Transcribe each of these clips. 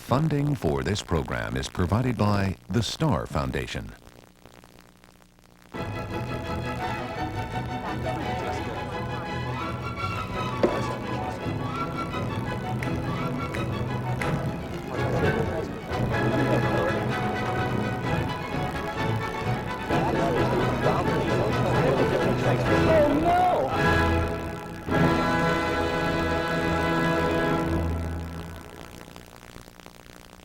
Funding for this program is provided by the Star Foundation.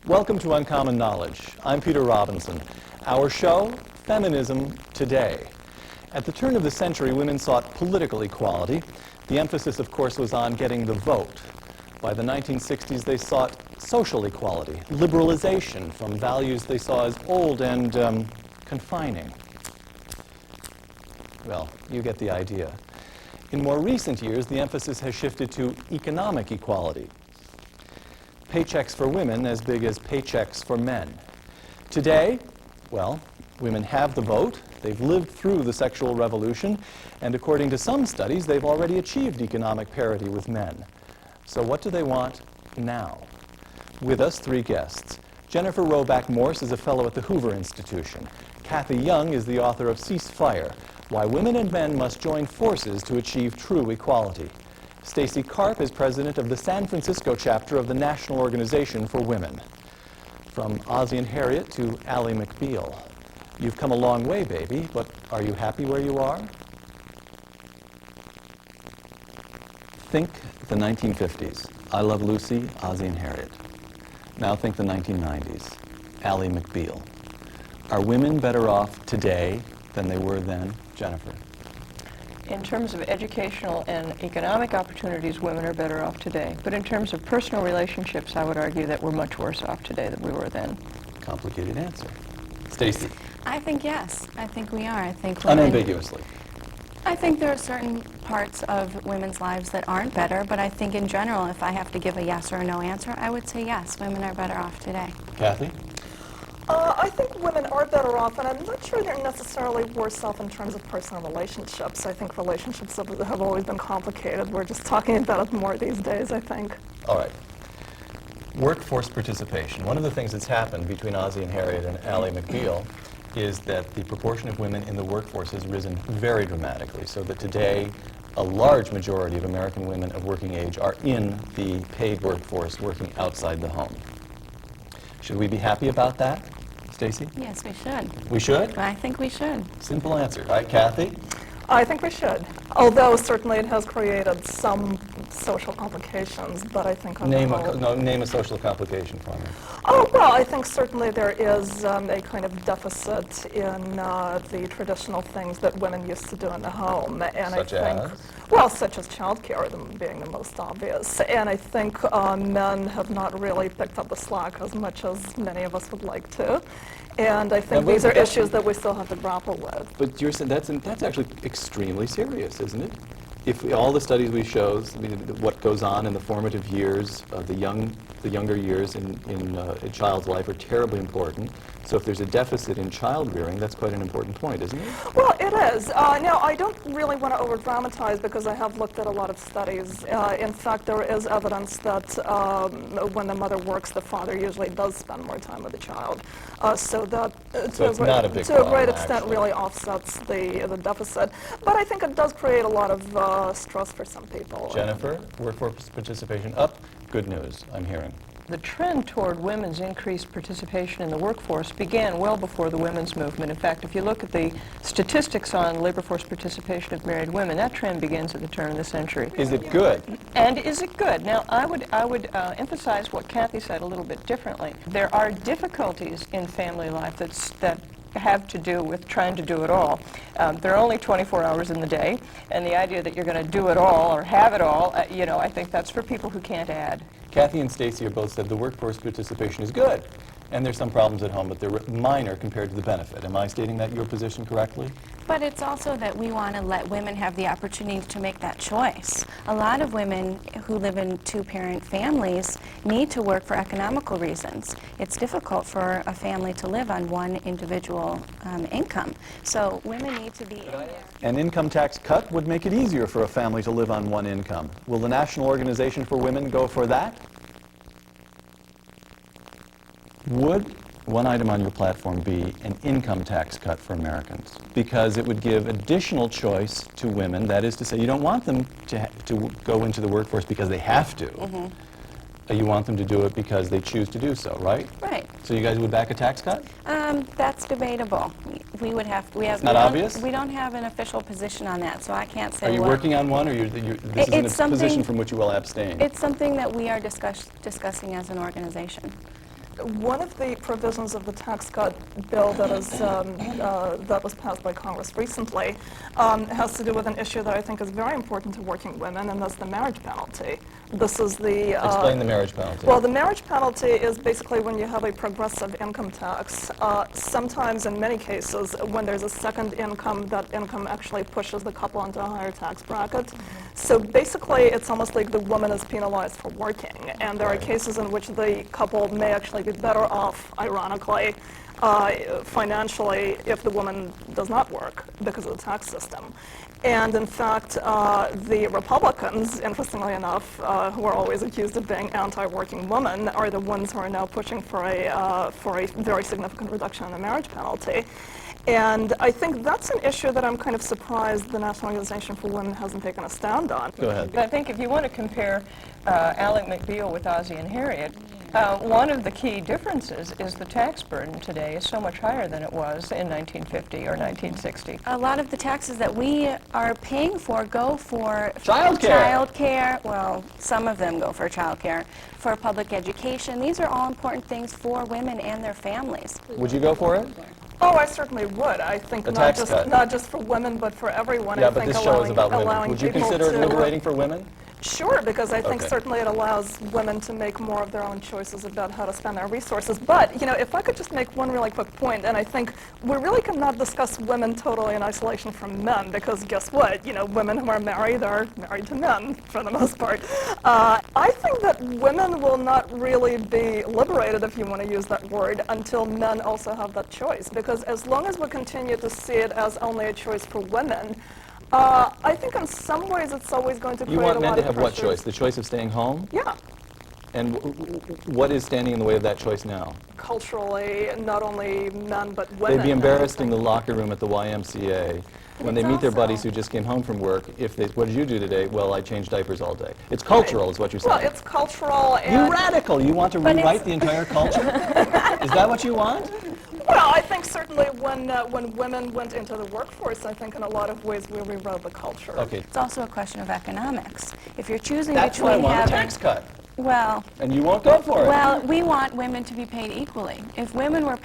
Welcome to Uncommon Knowledge. I'm Peter Robinson. Our show, Feminism Today. At the turn of the century, women sought political equality. The emphasis, of course, was on getting the vote. By the 1960s, they sought social equality, liberalization from values they saw as old and confining. Well, you get the idea. In more recent years, the emphasis has shifted to economic equality. Paychecks for women as big as paychecks for men. Today, well, women have the vote, they've lived through the sexual revolution, and according to some studies, they've already achieved economic parity with men. So what do they want now? With us, three guests. Jennifer Roback Morse is a fellow at the Hoover Institution. Kathy Young is the author of Cease Fire: Why Women and Men Must Join Forces to Achieve True Equality. Stacy Karp is president of the San Francisco chapter of the National Organization for Women. From Ozzie and Harriet to Ally McBeal. You've come a long way, baby, but are you happy where you are? Think the 1950s. I Love Lucy, Ozzie and Harriet. Now think the 1990s. Ally McBeal. Are women better off today than they were then? Jennifer. In terms of educational and economic opportunities, women are better off today. But in terms of personal relationships, I would argue that we're much worse off today than we were then. Complicated answer. Stacy. I think yes. I think we are. I think women, unambiguously. I think there are certain parts of women's lives that aren't better, but I think in general, if I have to give a yes or a no answer, I would say yes, women are better off today. Kathy? I think women are better off, and I'm not sure they're necessarily worse off in terms of personal relationships. I think relationships have always been complicated. We're just talking about it more these days, I think. All right. Workforce participation. One of the things that's happened between Ozzie and Harriet and Ally McBeal is that the proportion of women in the workforce has risen very dramatically, so that today a large majority of American women of working age are in the paid workforce working outside the home. Should we be happy about that? Stacy? Yes, we should. We should? I think we should. Simple answer. All right, Kathy? I think we should. Although certainly it has created some social complications, but I think on the whole... Name a social complication for me. Oh, well, I think certainly there is a kind of deficit in the traditional things that women used to do in the home. And Such I think, as? well, such as childcare being the most obvious. And I think men have not really picked up the slack as much as many of us would like to. And I think these are issues that we still have to grapple with. But you're saying that's actually extremely serious, isn't it? If all the studies we show, what goes on in the formative years, the younger years in a child's life are terribly important. So if there's a deficit in child rearing, that's quite an important point, isn't it? Well, it is. Now, I don't really want to over-dramatize because I have looked at a lot of studies. In fact, there is evidence that when the mother works, the father usually does spend more time with the child. So that So it's not a big to a great problem, extent actually. really offsets the deficit. But I think it does create a lot of stress for some people. Jennifer, workforce participation up. Good news, I'm hearing. The trend toward women's increased participation in the workforce began well before the women's movement. In fact, if you look at the statistics on labor force participation of married women, that trend begins at the turn of the century. Is it good? And is it good? Now, I would emphasize what Kathy said a little bit differently. There are difficulties in family life that have to do with trying to do it all. There are only 24 hours in the day, and the idea that you're going to do it all or have it all, I think that's for people who can't add. Kathy and Stacy have both said the workforce participation is good, and there's some problems at home, but they're minor compared to the benefit. Am I stating that your position correctly? But it's also that we want to let women have the opportunity to make that choice. A lot of women who live in two-parent families need to work for economical reasons. It's difficult for a family to live on one individual income. So women need to be in there. An income tax cut would make it easier for a family to live on one income. Will the National Organization for Women go for that? Would one item on your platform be an income tax cut for Americans? Because it would give additional choice to women. That is to say, you don't want them to go into the workforce because they have to. You want them to do it because they choose to do so, right? Right. So you guys would back a tax cut? That's debatable. We have. Not obvious? We don't have an official position on that, so I can't say. Are you what- working on one, or this It's is a something- position from which you will abstain? It's something that we are discussing as an organization. One of the provisions of the tax cut bill that was passed by Congress recently has to do with an issue that I think is very important to working women, and that's the marriage penalty. This is the... Explain the marriage penalty. Well, the marriage penalty is basically when you have a progressive income tax. Sometimes, in many cases, when there's a second income, that income actually pushes the couple into a higher tax bracket. So basically, it's almost like the woman is penalized for working, and there are cases in which the couple may actually be better off, ironically, financially, if the woman does not work because of the tax system. And in fact, the Republicans, interestingly enough, who are always accused of being anti-working women, are the ones who are now pushing for a very significant reduction in the marriage penalty. And I think that's an issue that I'm kind of surprised the National Organization for Women hasn't taken a stand on. Go ahead. I think if you want to compare Alec McBeal with Ozzie and Harriet, one of the key differences is the tax burden today is so much higher than it was in 1950 or 1960. A lot of the taxes that we are paying for go for Childcare. Well, some of them go for childcare, for public education. These are all important things for women and their families. Would you go for it? Oh, I certainly would. I think not just for women, but for everyone. Yeah, I but think this show is about women. allowing Would you people consider it to- liberating for women? Sure, because I think Okay. certainly it allows women to make more of their own choices about how to spend their resources. But, you know, if I could just make one really quick point, and I think we really cannot discuss women totally in isolation from men, because guess what? You know, women who are married to men, for the most part. I think that women will not really be liberated, if you want to use that word, until men also have that choice. Because as long as we continue to see it as only a choice for women, I think in some ways it's always going to create You a lot want men of to have what pressures. choice? The choice of staying home? Yeah. And what is standing in the way of that choice now? Culturally, not only men, but women. They'd be embarrassed in the locker room at the YMCA when they it's meet their also- buddies who just came home from work. If they, what did you do today? Well, I changed diapers all day. It's cultural, is what you're saying. Well, it's cultural and... You radical! You want to But rewrite it's- the entire culture? Is that what you want? Well, I think certainly when women went into the workforce, I think in a lot of ways we rewrote the culture. Okay, It's also a question of economics. If you're choosing that's why I between want a having... tax cut. Well, And you won't go for it. Well, we want women to be paid equally. If women were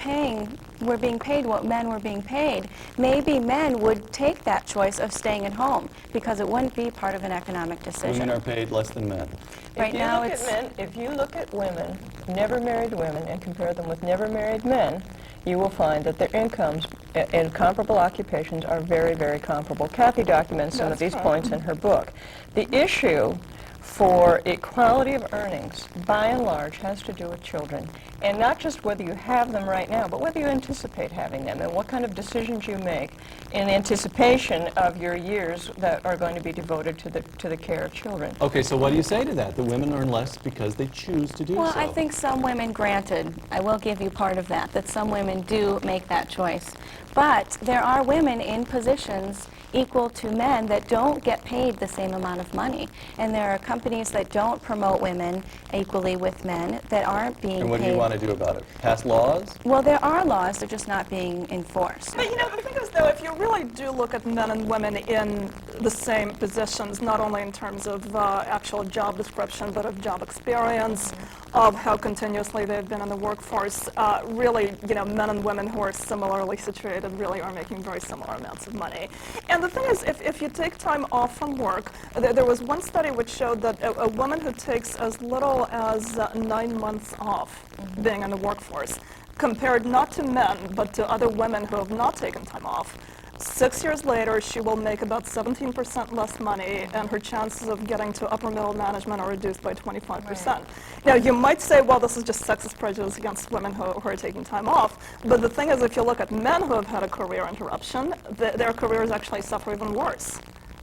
being paid what men were being paid, maybe men would take that choice of staying at home because it wouldn't be part of an economic decision. Women are paid less than men. Right now it's... If you look at women, never married women, and compare them with never married men, you will find that their incomes in comparable occupations are very, very comparable. Kathy documents some of these points in her book. The issue for equality of earnings, by and large, has to do with children. And not just whether you have them right now, but whether you anticipate having them and what kind of decisions you make in anticipation of your years that are going to be devoted to the care of children. Okay, so what do you say to that? The women earn less because they choose to do Well, so. I think some women, granted, I will give you part of that some women do make that choice. But there are women in positions equal to men that don't get paid the same amount of money. And there are companies that don't promote women equally with men that aren't being paid. And what do you want to do about it? Pass laws? Well, there are laws, they're just not being enforced. But you know, the thing is, though, if you really do look at men and women in the same positions, not only in terms of actual job description, but of job experience, of how continuously they've been in the workforce, really, you know, men and women who are similarly situated really are making very similar amounts of money. And the thing is, if you take time off from work, there was one study which showed that a woman who takes as little as 9 months off being in the workforce, compared not to men, but to other women who have not taken time off, 6 years later, she will make about 17% less money, and her chances of getting to upper middle management are reduced by 25%. Right. Now, you might say, well, this is just sexist prejudice against women who are taking time off. But the thing is, if you look at men who have had a career interruption, their careers actually suffer even worse.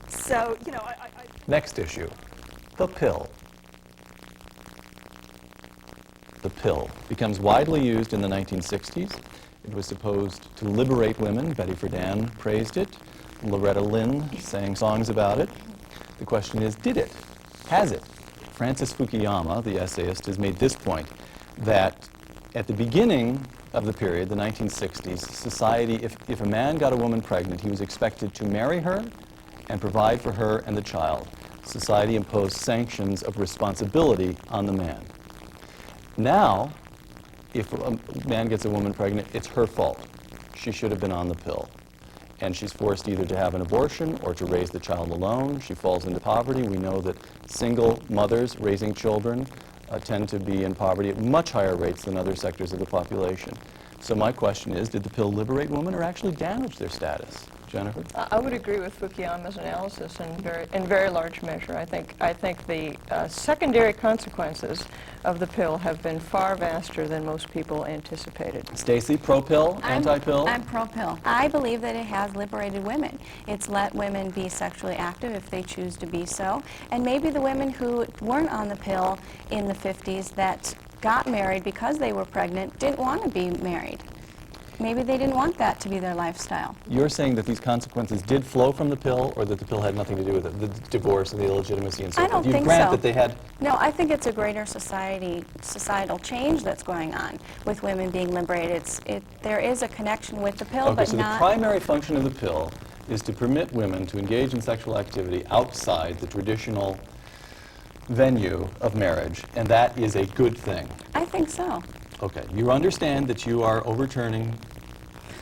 So, you know, Next issue, the pill. the pill. It becomes widely used in the 1960s. It was supposed to liberate women. Betty Friedan praised it. Loretta Lynn sang songs about it. The question is, did it? Has it? Francis Fukuyama, the essayist, has made this point, that at the beginning of the period, the 1960s, society, if a man got a woman pregnant, he was expected to marry her and provide for her and the child. Society imposed sanctions of responsibility on the man. Now, if a man gets a woman pregnant, it's her fault. She should have been on the pill. And she's forced either to have an abortion or to raise the child alone. She falls into poverty. We know that single mothers raising children tend to be in poverty at much higher rates than other sectors of the population. So my question is, did the pill liberate women or actually damage their status? Jennifer? I would agree with Fukuyama's analysis in very large measure. I think the secondary consequences of the pill have been far vaster than most people anticipated. Stacy, pro-pill, anti-pill? I'm pro-pill. I believe that it has liberated women. It's let women be sexually active if they choose to be so. And maybe the women who weren't on the pill in the 50s that got married because they were pregnant didn't want to be married. Maybe they didn't want that to be their lifestyle. You're saying that these consequences did flow from the pill, or that the pill had nothing to do with it, the divorce and the illegitimacy and so forth? I don't think so. You grant that they had... No, I think it's a greater societal change that's going on with women being liberated. There is a connection with the pill, Okay, but so not... the primary function of the pill is to permit women to engage in sexual activity outside the traditional venue of marriage, and that is a good thing. I think so. Okay, you understand that you are overturning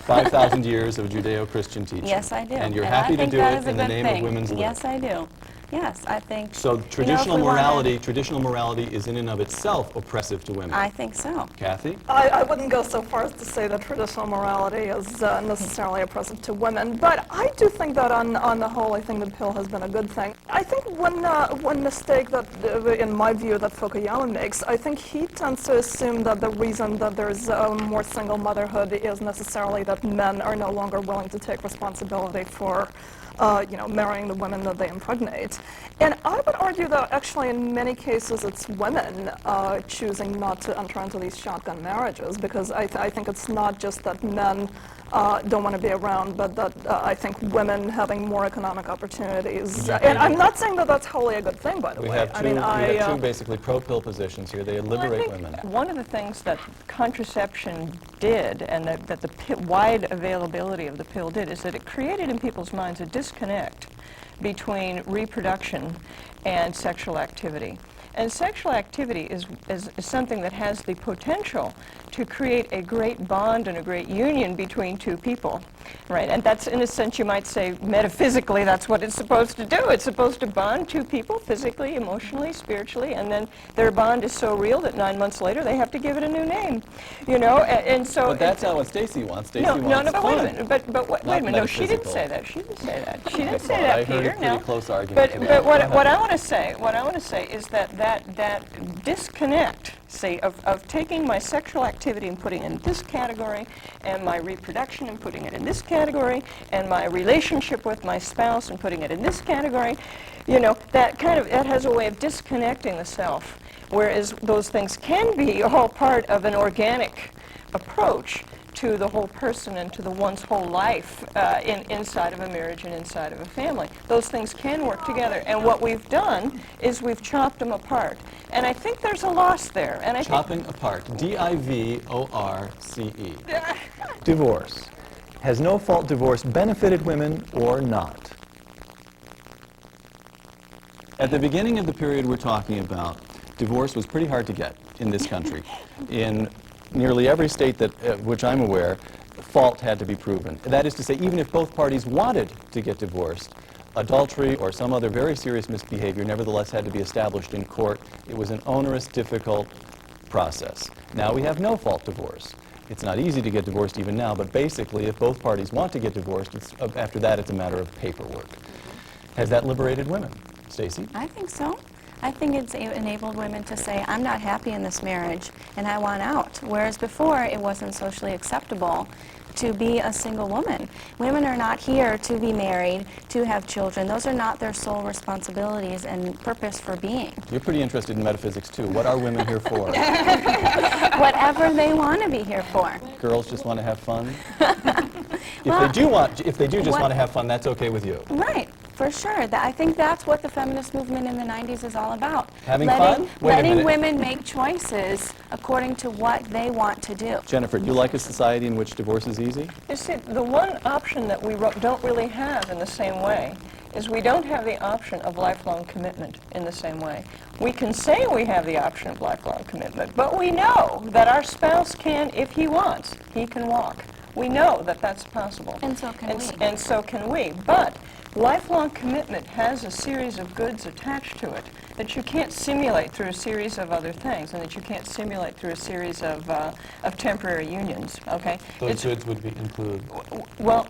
5,000 years of Judeo-Christian teaching. Yes, I do. And you're And happy I to think do that it is a in the good name thing. of women's liberty. Yes, I do. Yes, I think... So if traditional we wanted- traditional morality is in and of itself oppressive to women. I think so. Kathy? I wouldn't go so far as to say that traditional morality is necessarily oppressive to women, but I do think that on the whole, I think the pill has been a good thing. I think one mistake that, in my view, that Fukuyama makes, I think he tends to assume that the reason that there's more single motherhood is necessarily that men are no longer willing to take responsibility for marrying the women that they impregnate. And I would argue that actually in many cases it's women choosing not to enter into these shotgun marriages, because I think it's not just that men don't want to be around, but that I think women having more economic opportunities. Exactly. And I'm not saying that that's wholly a good thing, by the We way. have two basically pro-pill positions here. They liberate women. One of the things that contraception did, and that the wide availability of the pill did, is that it created in people's minds a disconnect between reproduction and sexual activity. And sexual activity is something that has the potential to create a great bond and a great union between two people, right? And that's, in a sense, you might say, metaphysically, that's what it's supposed to do. It's supposed to bond two people physically, emotionally, spiritually, and then their bond is so real that 9 months later they have to give it a new name, and so... But that's not what Stacy wants. Stacy wants but wait a fun. minute. But wait a minute. No, she didn't metaphysical. say that. She didn't say that. She didn't Okay, say well, that, I heard Peter. a pretty close argument today. But what I want to say is that disconnect, say, of taking my sexual activity and putting it in this category, and my reproduction and putting it in this category, and my relationship with my spouse and putting it in this category, that has a way of disconnecting the self, whereas those things can be all part of an organic approach to the whole person and to one's whole life inside of a marriage and inside of a family. Those things can work together, and what we've done is we've chopped them apart. And I think there's a loss there. And Chopping apart. D-I-V-O-R-C-E. Divorce. Has no-fault divorce benefited women or not? At the beginning of the period we're talking about, divorce was pretty hard to get in this country. In nearly every state which I'm aware, fault had to be proven. That is to say, even if both parties wanted to get divorced, adultery or some other very serious misbehavior nevertheless had to be established in court. It was an onerous, difficult process. Now we have no-fault divorce. It's not easy to get divorced even now, but basically if both parties want to get divorced, after that it's a matter of paperwork. Has that liberated women? Stacy? I think so. I think it's enabled women to say, I'm not happy in this marriage and I want out. Whereas before, it wasn't socially acceptable to be a single woman. Women are not here to be married, to have children. Those are not their sole responsibilities and purpose for being. You're pretty interested in metaphysics too. What are women here for? Whatever they want to be here for. Girls just want to have fun? If they do just want to have fun, that's okay with you. Right. For sure. I think that's what the feminist movement in the 90s is all about. Having fun? Wait a letting minute. women make choices according to what they want to do. Jennifer, do you like a society in which divorce is easy? You see, the one option that we don't really have in the same way is we don't have the option of lifelong commitment in the same way. We can say we have the option of lifelong commitment, but we know that our spouse can, if he wants, he can walk. We know that that's possible. And so can we. And so can we. But lifelong commitment has a series of goods attached to it that you can't simulate through a series of other things, and that you can't simulate through a series of temporary unions, okay? Those goods would include? Well,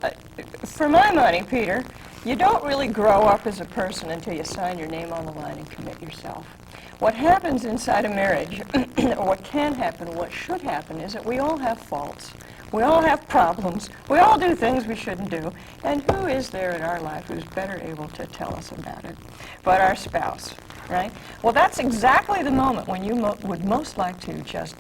for my money, Peter, you don't really grow up as a person until you sign your name on the line and commit yourself. What happens inside a marriage, or what can happen, what should happen, is that we all have faults. We all have problems. We all do things we shouldn't do. And who is there in our life who's better able to tell us about it but our spouse, right? Well, that's exactly the moment when you would most like to just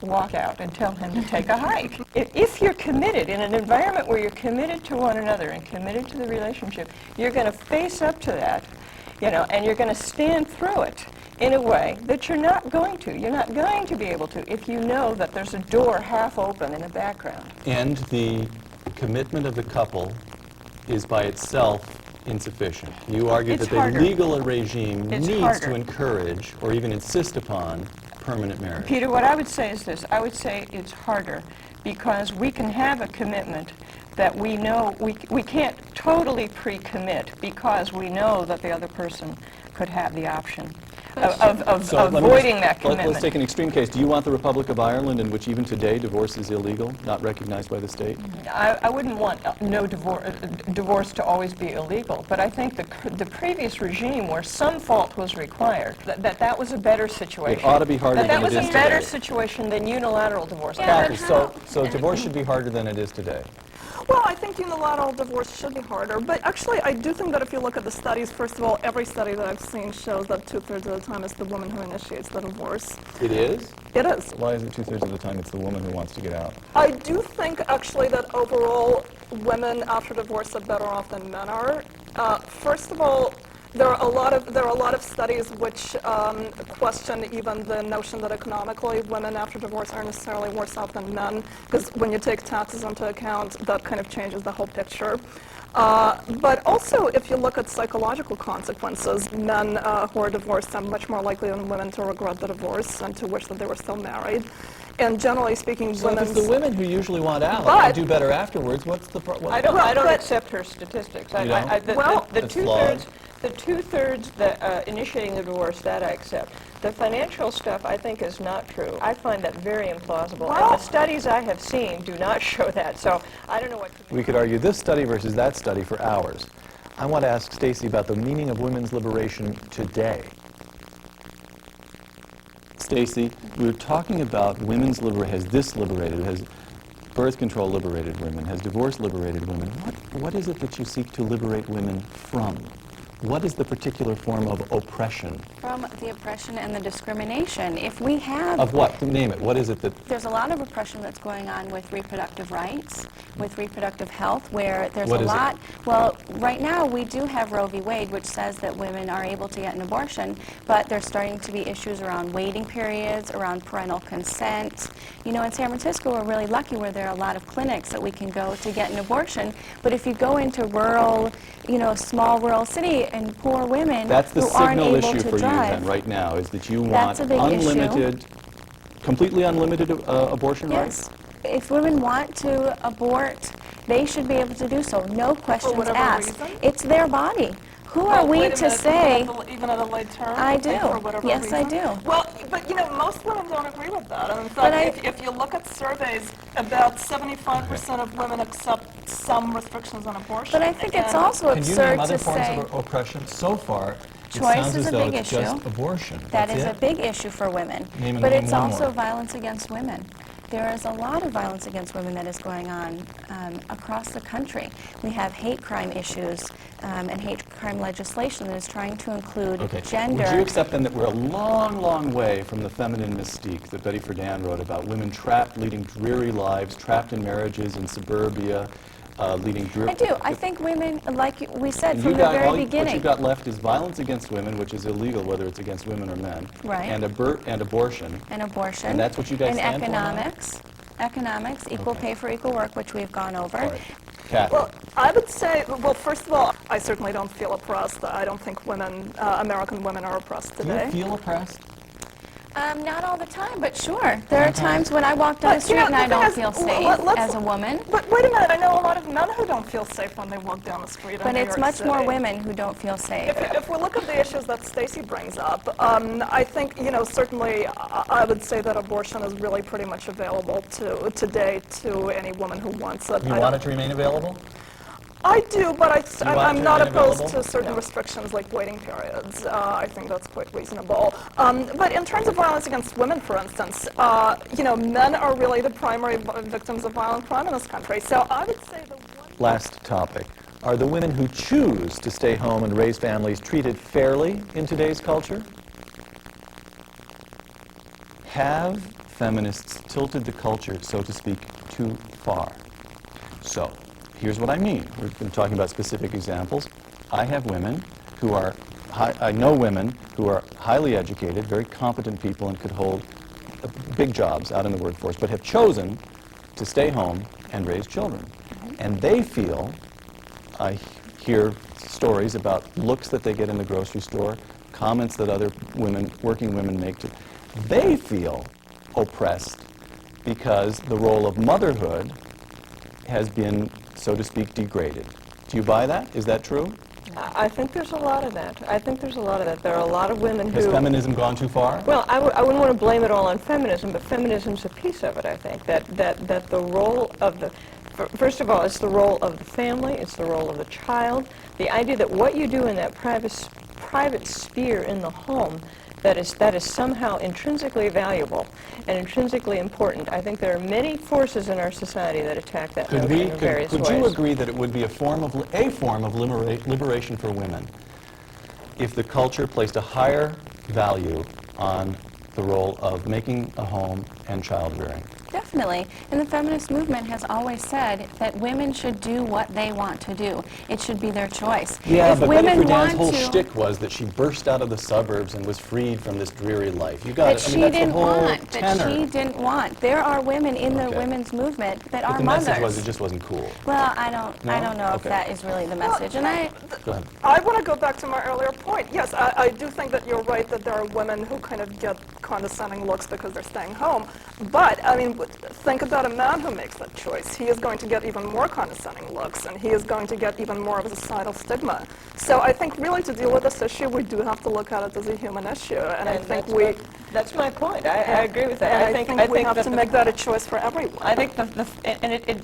walk out and tell him to take a hike. If you're committed in an environment where you're committed to one another and committed to the relationship, you're going to face up to that, you know, and you're going to stand through it in a way that you're not going to. You're not going to be able to if you know that there's a door half open in the background. And the commitment of the couple is by itself insufficient. You argue It's that the harder. legal regime It's needs harder. to encourage or even insist upon permanent marriage. Peter, what I would say is this. I would say it's harder because we can have a commitment that we know we can't totally pre-commit because we know that the other person could have the option of So let me avoiding just- that commitment. Let's take an extreme case. Do you want the Republic of Ireland, in which even today divorce is illegal, not recognized by the state? I wouldn't want no divorce to always be illegal, but I think the previous regime where some fault was required, that was a better situation. It ought to be harder that than was it a is better today. situation than unilateral divorce. Yeah, Kathy, so divorce should be harder than it is today. Well, I think unilateral divorce should be harder, but actually I do think that if you look at the studies, first of all, every study that I've seen shows that 2/3 of the time it's the woman who initiates the divorce. It is? It is. Why is it 2/3 of the time it's the woman who wants to get out? I do think actually that overall women after divorce are better off than men are. First of all, there are a lot of studies which question even the notion that economically women after divorce are necessarily worse off than men, because when you take taxes into account, that kind of changes the whole picture. But also, if you look at psychological consequences, men who are divorced are much more likely than women to regret the divorce and to wish that they were still married. And generally speaking, So if women's... it's the women who usually want out But- and do better afterwards, what's the problem? I don't but- accept her statistics. You don't? The That's two-thirds that initiating the divorce, that I accept. The financial stuff, I think, is not true. I find that very implausible. Well- And the studies I have seen do not show that. So I don't know what... We could argue this study versus that study for hours. I want to ask Stacy about the meaning of women's liberation today. Stacy, we were talking about women's liberation. Has this liberated? Has birth control liberated women? Has divorce liberated women? What is it that you seek to liberate women from? What is the particular form of oppression? From the oppression and the discrimination. If we have... Of what? Name it. What is it that... There's a lot of oppression that's going on with reproductive rights, with reproductive health, where there's What a is it? lot... Well, right now we do have Roe v. Wade, which says that women are able to get an abortion, but there's starting to be issues around waiting periods, around parental consent. You know, in San Francisco, we're really lucky where there are a lot of clinics that we can go to get an abortion, but if you go into rural, you know, small rural city and poor women That's the who aren't signal able issue to for you drive... then, right now, is that you want That's a big issue. unlimited, completely unlimited abortion rights? Yes. If women want to abort, they should be able to do so. No questions whatever asked. reason? It's their body. Who are Oh, we wait a to minute, say... even at a late term? I think do. For whatever Yes, I reason? do. Well, but you know, most women don't agree with that. And in But fact, if you look at surveys, about 75% of women accept some restrictions on abortion. But I think it's And- also Can you name absurd other to forms say... of oppression? So far, it Choice sounds is as a though big it's just issue. abortion. That That's is it? a big issue for women. Name But name it's one also more. violence against women. There is a lot of violence against women that is going on across the country. We have hate crime issues and hate crime legislation that is trying to include gender. Would you accept then that we're a long, long way from the feminine mystique that Betty Friedan wrote about women trapped, leading dreary lives, trapped in marriages in suburbia, leading dreary... I do. I think women, like we said And from the very beginning. What you've got left is violence against women, which is illegal whether it's against women or men. Right. And abortion. And abortion. And that's what you guys stand for now? Economics, equal pay for equul work, which we've gone over. All right. Kathy. Well, I would say, well, first of all, I certainly don't feel oppressed. I don't think women, American women are oppressed Do today. you feel oppressed? Not all the time, but sure. There are times when I walk down the street and I don't feel safe as a woman. But wait a minute, I know a lot of men who don't feel safe when they walk down the street in But New it's York much City. more women who don't feel safe. If we look at the issues that Stacey brings up, I think, certainly I would say that abortion is really pretty much available today to any woman who wants it. You want it to remain available? I do, but I'm not remain opposed available? to certain restrictions like waiting periods. I think that's quite reasonable. But in terms of violence against women, for instance, men are really the primary victims of violent crime in this country. So I would say the one... Last topic. Are the women who choose to stay home and raise families treated fairly in today's culture? Have feminists tilted the culture, so to speak, too far? So, here's what I mean. We've been talking about specific examples. I know women who are highly educated, very competent people, and could hold big jobs out in the workforce, but have chosen to stay home and raise children. And they feel, I hear stories about looks that they get in the grocery store, comments that other women, working women make to, they feel oppressed because the role of motherhood has been, so to speak, degraded. Do you buy that? Is that true? I think there's a lot of that. There are a lot of women who... Has feminism gone too far? Well, I wouldn't want to blame it all on feminism, but feminism's a piece of it, I think. That the role of the... First of all, it's the role of the family, it's the role of the child. The idea that what you do in that private sphere in the home, that is somehow intrinsically valuable and intrinsically important. I think there are many forces in our society that attack that notion in various ways. Could you agree that it would be a form of liberation for women if the culture placed a higher value on the role of making a home and child-rearing? Definitely. And the feminist movement has always said that women should do what they want to do. It should be their choice. Yeah, if but women Betty Friedan's want whole to, shtick was that she burst out of the suburbs and was freed from this dreary life. You got that it. I she mean, that's didn't the whole want. tenor. That she didn't want. There are women in the women's movement that are But the mothers. message was it just wasn't cool. Well, I don't know if Okay. that is really the message. And Go ahead. I want to go back to my earlier point. Yes, I do think that you're right that there are women who kind of get condescending looks because they're staying home. But, I mean, think about a man who makes that choice. He is going to get even more condescending looks, and he is going to get even more of a societal stigma. So I think really to deal with this issue, we do have to look at it as a human issue. And I think That's my point. I agree with that. And I think we have to make that a choice for everyone. I think it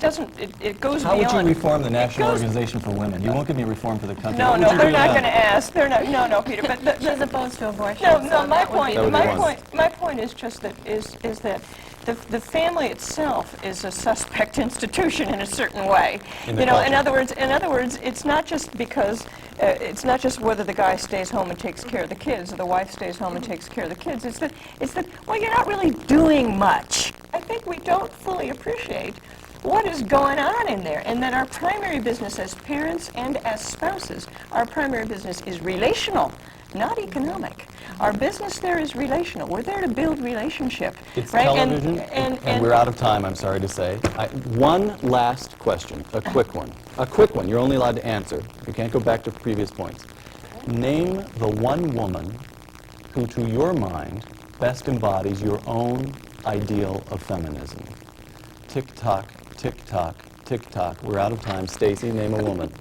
goes How beyond. would you reform the National goes- Organization for Women? You won't give me reform for the country. No, What no, would you they're do not with going to that? ask. They're not. No, Peter. But she's opposed to abortion. no, so my that would point. be the That would be My one. point. My point is just that is that the family itself is a suspect institution in a certain way. In the You know, culture. in other words, it's not just because it's not just whether the guy stays home and takes care of the kids or the wife stays home and takes care of the kids. It's that well, you're not really doing much. I think we don't fully appreciate what is going on in there, and that our primary business as parents and as spouses, our primary business is relational, not economic. Our business there is relational. We're there to build relationship. It's right? television, and we're out of time, I'm sorry to say. One last question, a quick one. A quick one, you're only allowed to answer. You can't go back to previous points. Name the one woman who, to your mind, best embodies your own ideal of feminism. Tick-tock, tick-tock, tick-tock. We're out of time. Stacey, name a woman.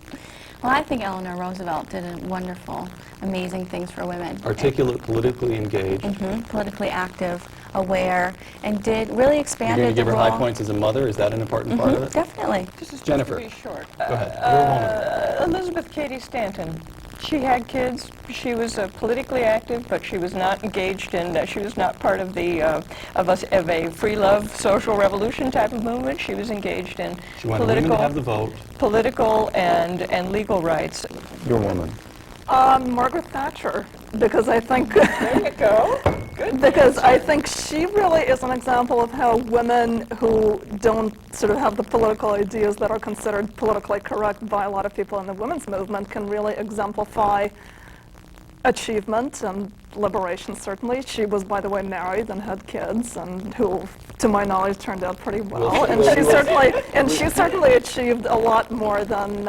Well, I think Eleanor Roosevelt did wonderful, amazing things for women. Articulate, politically engaged. Politically active, aware, and did really You're expanded going to give the her role. high points as a mother? Is that an important part of it? Definitely. This is Jennifer. just to be short. Go ahead. You're a woman. Elizabeth Cady Stanton. She had kids. She was politically active, but she was not engaged in. She was not part of the of a free love social revolution type of movement. She was engaged in She wanted women to have the vote. political and legal rights. Your woman. Margaret Thatcher, because I think There you go. Good. because I think she really is an example of how women who don't sort of have the political ideas that are considered politically correct by a lot of people in the women's movement can really exemplify achievement and liberation, certainly. She was, by the way, married and had kids, and who, to my knowledge, turned out pretty well. And she certainly achieved a lot more than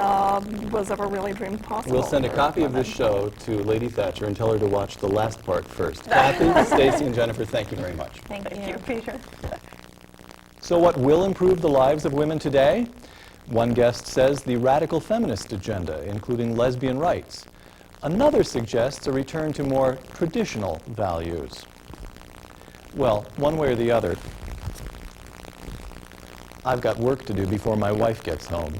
was ever really dreamed possible. We'll send a copy of this show to Lady Thatcher and tell her to watch the last part first. Kathy, Stacy, and Jennifer, thank you very much. Thank Thank you. you, Peter. So what will improve the lives of women today? One guest says the radical feminist agenda, including lesbian rights. Another suggests a return to more traditional values. Well, one way or the other, I've got work to do before my wife gets home.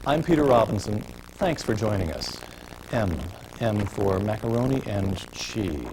I'm Peter Robinson. Thanks for joining us. M for macaroni and cheese.